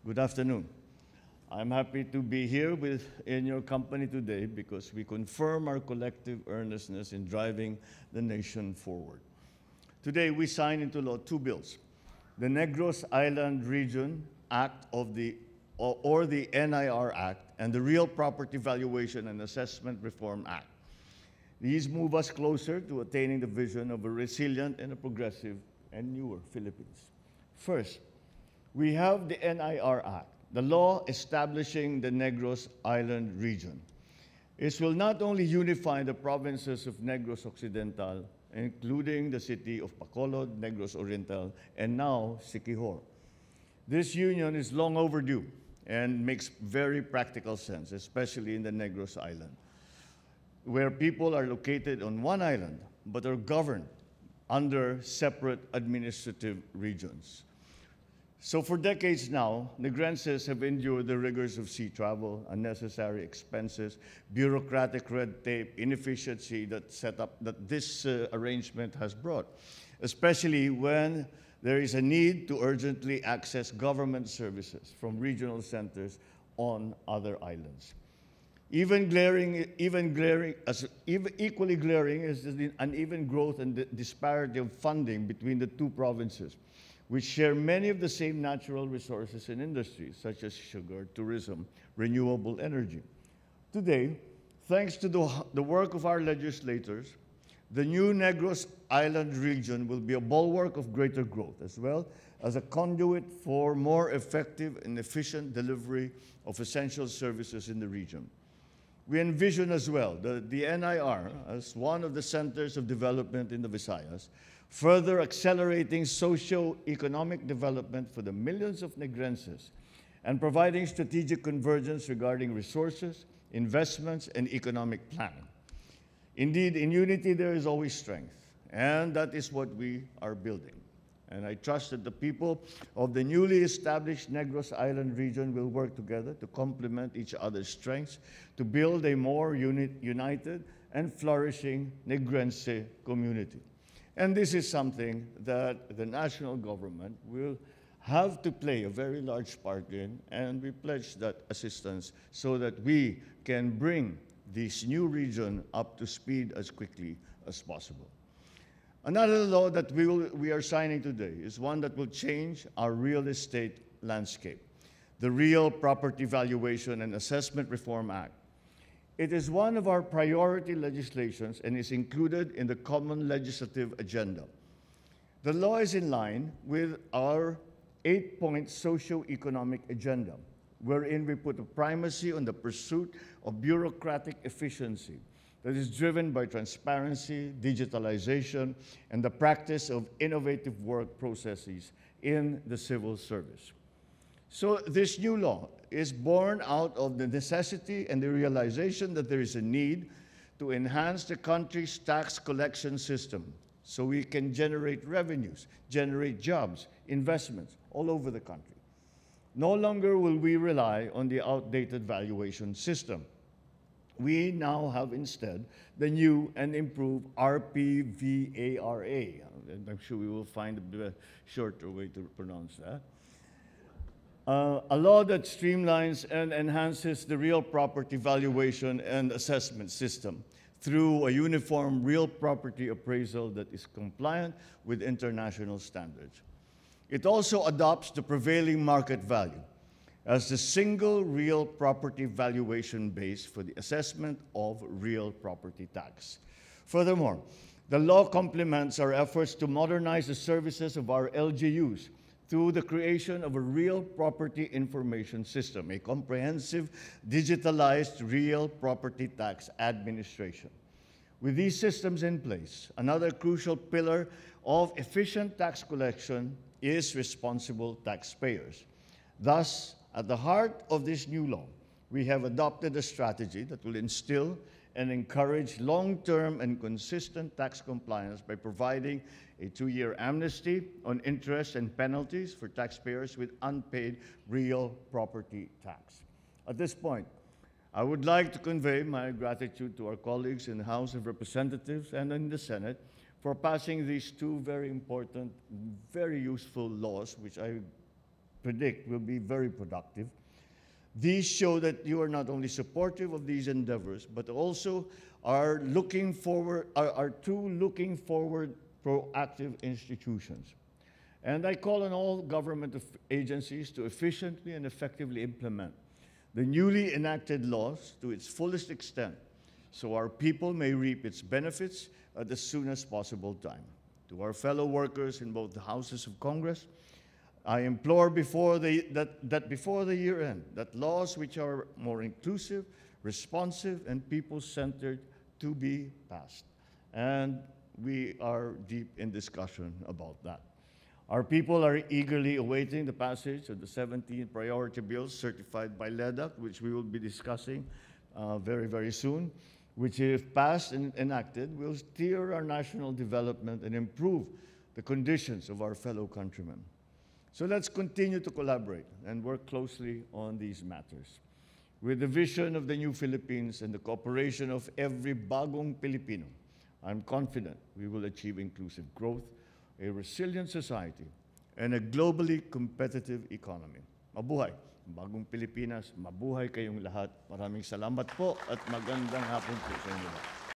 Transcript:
Good afternoon. I'm happy to be here in your company today because we confirm our collective earnestness in driving the nation forward. Today, we sign into law two bills: the Negros Island Region Act of the NIR Act and the Real Property Valuation and Assessment Reform Act. These move us closer to attaining the vision of a resilient and a progressive and newer Philippines. First, we have the NIR Act, the law establishing the Negros Island Region. It will not only unify the provinces of Negros Occidental, including the city of Bacolod, Negros Oriental, and now Siquijor. This union is long overdue and makes very practical sense, especially in the Negros Island, where people are located on one island but are governed under separate administrative regions. So for decades now, Negrenses have endured the rigors of sea travel, unnecessary expenses, bureaucratic red tape, inefficiency that this arrangement has brought, especially when there is a need to urgently access government services from regional centers on other islands. Equally glaring is the uneven growth and the disparity of funding between the two provinces, which share many of the same natural resources and industries, such as sugar, tourism, renewable energy. Today, thanks to the work of our legislators, the new Negros Island region will be a bulwark of greater growth, as well as a conduit for more effective and efficient delivery of essential services in the region. We envision as well the NIR as one of the centers of development in the Visayas, further accelerating socio-economic development for the millions of Negrenses and providing strategic convergence regarding resources, investments, and economic planning. Indeed, in unity there is always strength, and that is what we are building. And I trust that the people of the newly established Negros Island region will work together to complement each other's strengths to build a more united and flourishing Negrense community. And this is something that the national government will have to play a very large part in, and we pledge that assistance so that we can bring this new region up to speed as quickly as possible. Another law that we are signing today is one that will change our real estate landscape, the Real Property Valuation and Assessment Reform Act. It is one of our priority legislations and is included in the common legislative agenda. The law is in line with our 8-point socioeconomic agenda, wherein we put a primacy on the pursuit of bureaucratic efficiency that is driven by transparency, digitalization, and the practice of innovative work processes in the civil service. So this new law is born out of the necessity and the realization that there is a need to enhance the country's tax collection system so we can generate revenues, generate jobs, investments all over the country. No longer will we rely on the outdated valuation system. We now have instead the new and improved RPVARA. I'm sure we will find a shorter way to pronounce that. A law that streamlines and enhances the real property valuation and assessment system through a uniform real property appraisal that is compliant with international standards. It also adopts the prevailing market value as the single real property valuation base for the assessment of real property tax. Furthermore, the law complements our efforts to modernize the services of our LGUs through the creation of a real property information system, a comprehensive, digitalized real property tax administration. With these systems in place, another crucial pillar of efficient tax collection is responsible taxpayers. Thus, at the heart of this new law, we have adopted a strategy that will instill and encourage long-term and consistent tax compliance by providing a 2-year amnesty on interest and penalties for taxpayers with unpaid real property tax. At this point, I would like to convey my gratitude to our colleagues in the House of Representatives and in the Senate for passing these two very important, very useful laws, which I predict will be very productive. These show that you are not only supportive of these endeavors, but also are two looking forward proactive institutions. And I call on all government agencies to efficiently and effectively implement the newly enacted laws to its fullest extent, so our people may reap its benefits at the soonest possible time. To our fellow workers in both the houses of Congress, I implore that before the year end, that laws which are more inclusive, responsive, and people-centered to be passed. And we are deep in discussion about that. Our people are eagerly awaiting the passage of the 17 priority bills certified by LEDAC, which we will be discussing very, very soon, which, if passed and enacted, will steer our national development and improve the conditions of our fellow countrymen. So let's continue to collaborate and work closely on these matters. With the vision of the new Philippines and the cooperation of every Bagong Pilipino, I'm confident we will achieve inclusive growth, a resilient society, and a globally competitive economy. Mabuhay! Bagong Pilipinas, mabuhay kayong lahat. Maraming salamat po at magandang hapon po sa inyo.